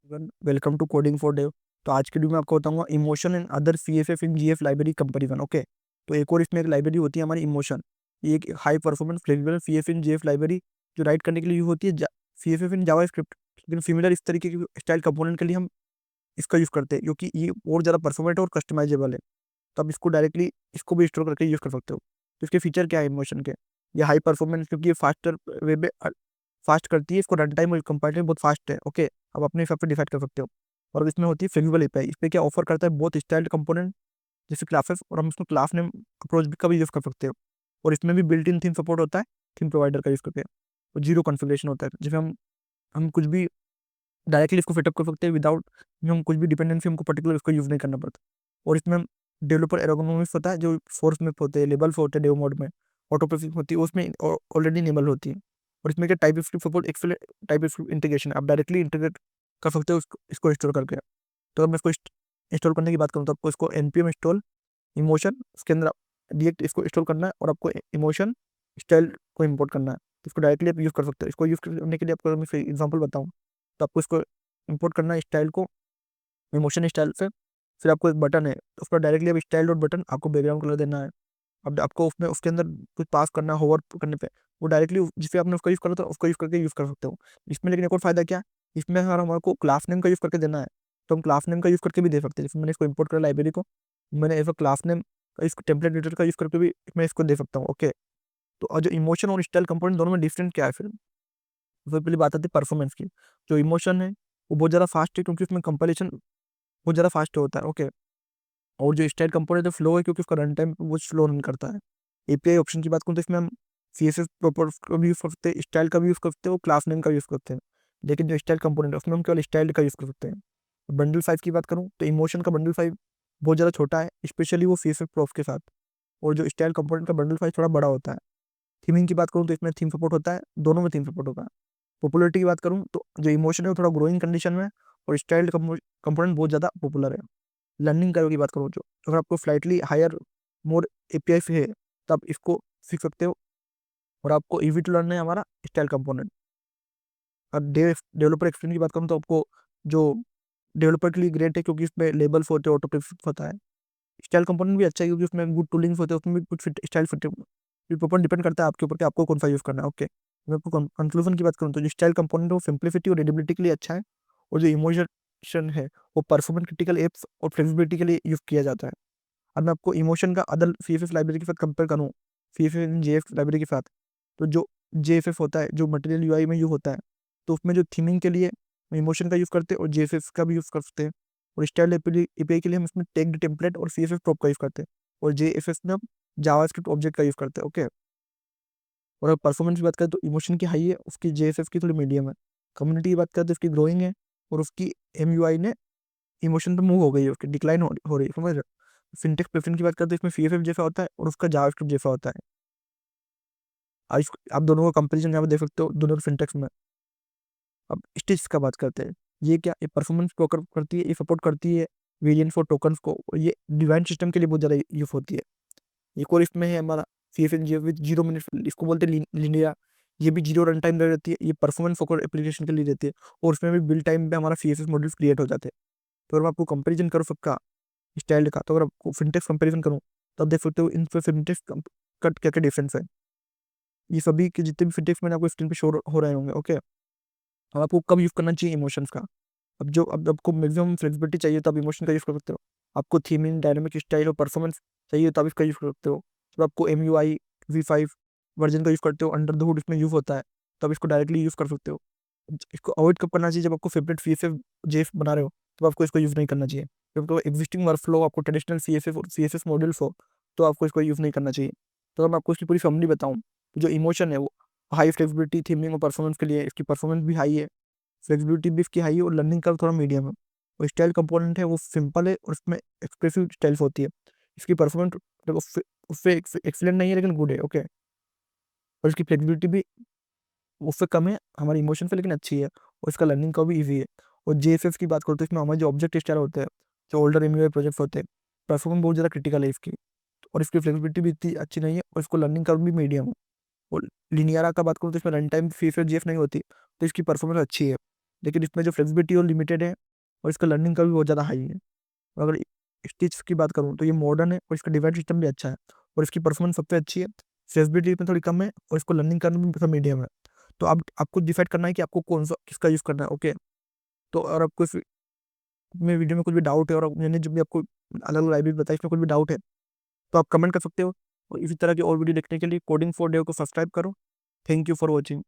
Welcome to coding for Dev. तो आज के वीडियो में आपको बताऊंगा emotion and other CSS in JS library comparison. Okay, तो एक और इसमें एक लाइब्रेरी होती है हमारी इमोशन। ये एक हाई परफॉर्मेंस फ्लेक्सिबल सीएफ इन जीएफ लाइब्रेरी जो राइट करने के लिए यूज होती है सीएफएफ इन जावास्क्रिप्ट। लेकिन सिमिलर इस तरीके की स्टाइल कंपोनेंट के लिए हम इसका यूज करते हैं क्योंकि ये और ज़्यादा परफॉर्मेंट और कस्टमाइजेबल है। तो आप इसको डायरेक्टली इसको भी इंस्टॉल करके यूज कर सकते हो। तो इसके फीचर क्या है इमोशन के? ये हाई परफॉर्मेंस क्योंकि ये फास्टर वे में फास्ट करती है, इसको रन टाइम और कंपाइलिंग बहुत फास्ट है। ओके, अब अपने हिसाब से डिसाइड कर सकते हो। और इसमें होती है फ्लेक्सिबल एपीआई। इस पे क्या ऑफर करता है बहुत स्टाइल्ड कंपोनेंट जैसे क्लासेस, और हम इसमें क्लास नेम अप्रोच का भी यूज कर सकते हो। और इसमें भी बिल्ट इन थीम सपोर्ट होता है थीम प्रोवाइडर का यूज करके। और जीरो कॉन्फ़िगरेशन होता है, जैसे हम कुछ भी डायरेक्टली इसको फिटअप कर सकते हैं विदाउट हम कुछ भी डिपेंडेंसी हमको पर्टिकुलर उसको यूज नहीं करना पड़ता। और इसमें डेवलपर एर्गोनॉमिक्स होता है जो फोर्स में होते हैं, लेबल्स होते हैं डेव मोड में, ऑटो प्रोसेसिंग होती है उसमें ऑलरेडी इनेबल होती है। और इसमें क्या type script support, excellent type script integration, आप डायरेक्टली इंटीग्रेट कर सकते हो इसको इंस्टॉल करके। तो अगर मैं इसको इंस्टॉल करने की बात करूँ तो आपको इसको npm इंस्टॉल इमोशन, इसके अंदर डायरेक्ट इसको इंस्टॉल करना है और आपको इमोशन स्टाइल को इम्पोर्ट करना है। तो इसको डायरेक्टली आप यूज़ कर सकते हो। इसको यूज़ करने के लिए आपको मैं एग्जाम्पल बताऊँ तो आपको इसको इम्पोर्ट करना है स्टाइल को इमोशन स्टाइल से। फिर आपको एक बटन है तो उस पर डायरेक्टली अब स्टाइल डॉट बटन आपको बैकग्राउंड कलर देना है। अब आपको उसमें उसके अंदर कुछ पास करना है, होवर करने पे वो डायरेक्टली जिस पे आपने उसका यूज़ करा था उसको यूज़ करके यूज़ कर सकते हो। इसमें लेकिन एक और फायदा क्या, इसमें अगर हमारे को क्लास नेम का यूज़ करके देना है तो हम क्लास नेम का यूज़ करके भी दे सकते हैं। जैसे मैंने इसको इंपोर्ट करा लाइब्रेरी को, मैंने ऐसा क्लास नेम का इसको टेम्पलेट एडिटर का यूज़ करके भी मैं इसको दे सकता हूँ। ओके, तो और जो इमोशन और स्टाइल कंपोनेंट दोनों में डिफरेंट क्या है फिर? सबसे पहली बात आती है परफॉर्मेंस की। जो इमोशन है वो बहुत ज़्यादा फास्ट है क्योंकि उसमें कंपाइलेशन बहुत ज़्यादा फास्ट होता है। ओके, और जो स्टाइल कंपोनेंट है फ्लो है क्योंकि उसका रन टाइम वो स्लो रन करता है। एपीआई ऑप्शन की बात करूँ तो इसमें हम सीएसएस प्रॉपर का भी यूज़ कर सकते हैं, स्टाइल का भी यूज़ कर सकते हैं और क्लास नेम का यूज़ करते हैं। लेकिन जो स्टाइल कंपोनेंट है उसमें हम केवल स्टाइल का यूज़ कर सकते हैं। बंडल साइज की बात करूँ तो इमोशन का बंडल साइज बहुत ज़्यादा छोटा है, स्पेशली वो सीएसएस प्रॉफ के साथ। और जो स्टाइल कंपोनेंट का बंडल साइज थोड़ा बड़ा होता है। थीमिंग की बात करूँ तो इसमें थीम सपोर्ट होता है, दोनों में थीम सपोर्ट होता है। पॉपुलरिटी की बात करूँ तो जो इमोशन है वो थोड़ा ग्रोइंग कंडीशन में और स्टाइल्ड कंपोनेंट बहुत ज़्यादा पॉपुलर है। लर्निंग कर्व की बात करूँ जो अगर आपको स्लाइटली हायर मोर एपीआई है तो आप इसको सीख सकते हो। और आपको ईजी टू लर्न है हमारा स्टाइल कंपोनेंट। और डेवलपर एक्सपीरियंस की बात करूँ तो आपको जो डेवलपर के लिए ग्रेट है क्योंकि इसमें लेबल्स होते हैं, ऑटो प्रिफिक्स होता है। स्टाइल कंपोनेंट भी अच्छा है क्योंकि उसमें गुड टूलिंग्स होते हैं, उसमें भी कुछ स्टाइल फिट ऊपर डिपेंड करता है आपके ऊपर कि आपको कौन सा यूज़ करना है। ओके, मैं आपको कंक्लूजन की बात करूँ तो जो स्टाइल कंपोनेंट है वो सिंप्लिसिटी और रीडेबिलिटी के लिए अच्छा है। और जो इमोशन है वो परफॉर्मेंस क्रिटिकल एप्स और फ्लेक्सिबिलिटी के लिए यूज़ किया जाता है। अब मैं आपको इमोशन का अदर सीएफएफ लाइब्रेरी के साथ कंपेयर करूँ, सीएफएफ इन जेएफ लाइब्रेरी के साथ, तो जो जेएफएफ होता है जो मटेरियल यूआई में यूज होता है, तो उसमें जो थीमिंग के लिए इमोशन का यूज़ करते हैं और जेएफएफ का भी यूज़ करते हैं। और स्टाइल एपीआई के लिए हम इसमें टेक्ड टेम्पलेट और सीएफएफ प्रॉप का यूज़ करते हैं। और जेएफएफ में हम जावास्क्रिप्ट ऑब्जेक्ट का यूज़ करते हैं। ओके, और अगर परफॉर्मेंस की बात करें तो इमोशन की हाई है, उसकी जेएफएफ की थोड़ी मीडियम है। कम्युनिटी की बात करें तो उसकी ग्रोइंग है और उसकी एमयूआई ने इमोशन पे मूव हो गई है, उसकी डिक्लाइन हो रही है, समझ रहे हो? सिंटेक्स प्रेफरेंस की बात करते हैं इसमें सीएफएफ जैसा होता है और उसका जावास्क्रिप्ट जैसा होता है। आप दोनों का कंपैरिजन यहाँ पे देख सकते हो दोनों सिंटेक्स में। अब स्टेज का बात करते हैं, ये क्या ये परफॉर्मेंस को करती है, ये सपोर्ट करती है वेरिएंट फॉर टोकन्स को, और ये डिवाइन सिस्टम के लिए बहुत ज़्यादा यूज होती है। एक और इसमें है हमारा सीएफएन जी विद 0 मिनट, इसको बोलते हैं लिनिया। ये भी जीरो रन टाइम रहती है, ये परफॉर्मेंस फोकस एप्लीकेशन के लिए रहती है। और उसमें भी बिल्ड टाइम पे हमारा सीएसएस मॉड्यूल्स क्रिएट हो जाते हैं। तो अगर मैं आपको कंपेरिजन करूँ सबका स्टाइल का, तो अगर आपको फिनटेक्स कंपेरिजन करूँ तो आप देख सकते हो इन पे फिनटेक्स का क्या क्या डिफरेंस है। ये सभी के जितने भी फिनटेक्स मैंने आपको स्क्रीन पे शो हो रहे होंगे। ओके, अब आपको कब यूज़ करना चाहिए इमोशंस का? अब आपको मैक्सिमम फ्लेक्सिबिलिटी चाहिए तो आप इमोशन का यूज़ कर सकते हो। आपको थीमिंग, डायनामिक स्टाइल और परफॉर्मेंस चाहिए तो आप इसका यूज़ कर सकते हो। तो आपको एमयूआई V5 वर्जन का यूज़ करते हो, अंडर द हुड इसमें यूज़ होता है, तो आप इसको डायरेक्टली यूज़ कर सकते हो। इसको अवॉइड कब करना चाहिए? जब आपको फेवरेट सीएसएफ जेएफ बना रहे हो तो आपको इसको यूज़ नहीं करना चाहिए। जब तो एग्जिस्टिंग वर्कफ्लो आपको ट्रेडिशनल सीएसएफ और सीएसएस मॉडल्स हो तो आपको इसको यूज़ नहीं करना चाहिए। तो अगर मैं आपको इसकी पूरी फैमिली बताऊँ तो जो इमोशन है वो हाई फ्लेक्सिबिलिटी, थीमिंग और परफॉर्मेंस के लिए, इसकी परफॉर्मेंस भी हाई है, फ्लेक्सिबिलिटी भी इसकी हाई है और लर्निंग कर्व थोड़ा मीडियम है। और स्टाइल कंपोनेंट है वो सिंपल है और इसमें एक्सप्रेसिव स्टाइल्स होती है। इसकी परफॉर्मेंस देखो उससे एक्सीलेंट नहीं है लेकिन गुड है। ओके, और इसकी फ्लेक्सिबिलिटी भी उससे कम है हमारे इमोशन पे लेकिन अच्छी है, और इसका लर्निंग कर्व भी ईजी है। और जेएसएफ की बात करो तो इसमें हमारे जो ऑब्जेक्ट स्टाइल होते हैं, जो ओल्डर एमयूआई प्रोजेक्ट्स होते हैं, परफॉर्मेंस बहुत ज़्यादा क्रिटिकल है इसकी। और इसकी फ्लेक्सिबिलिटी भी इतनी अच्छी नहीं है और इसको लर्निंग कर्व भी मीडियम है। और लिनियरा का बात करूँ तो इसमें रन टाइम फीचर जेएफ नहीं होती, तो इसकी परफॉर्मेंस अच्छी है। लेकिन इसमें जो फ्लेक्सिबिलिटी और लिमिटेड है और इसका लर्निंग का भी बहुत ज़्यादा हाई है। और अगर स्टिच की बात करूँ तो ये मॉडर्न है और इसका डिवाइड सिस्टम भी अच्छा है और इसकी परफॉर्मेंस सबसे अच्छी है। फ्लेक्सिबिलिटी में थोड़ी कम है और इसको लर्निंग करने में थोड़ा मीडियम है। तो अब आपको डिसाइड करना है कि आपको कौन सा किसका यूज़ करना है। ओके, तो और आपको इस में वीडियो में कुछ भी डाउट है और मैंने जो भी आपको अलग अलग लाइब्रेरी बताई इसमें कुछ भी डाउट है तो आप कमेंट कर सकते हो। और इसी तरह की और वीडियो देखने के लिए कोडिंग फॉर डेव को सब्सक्राइब करो। Thank you for watching.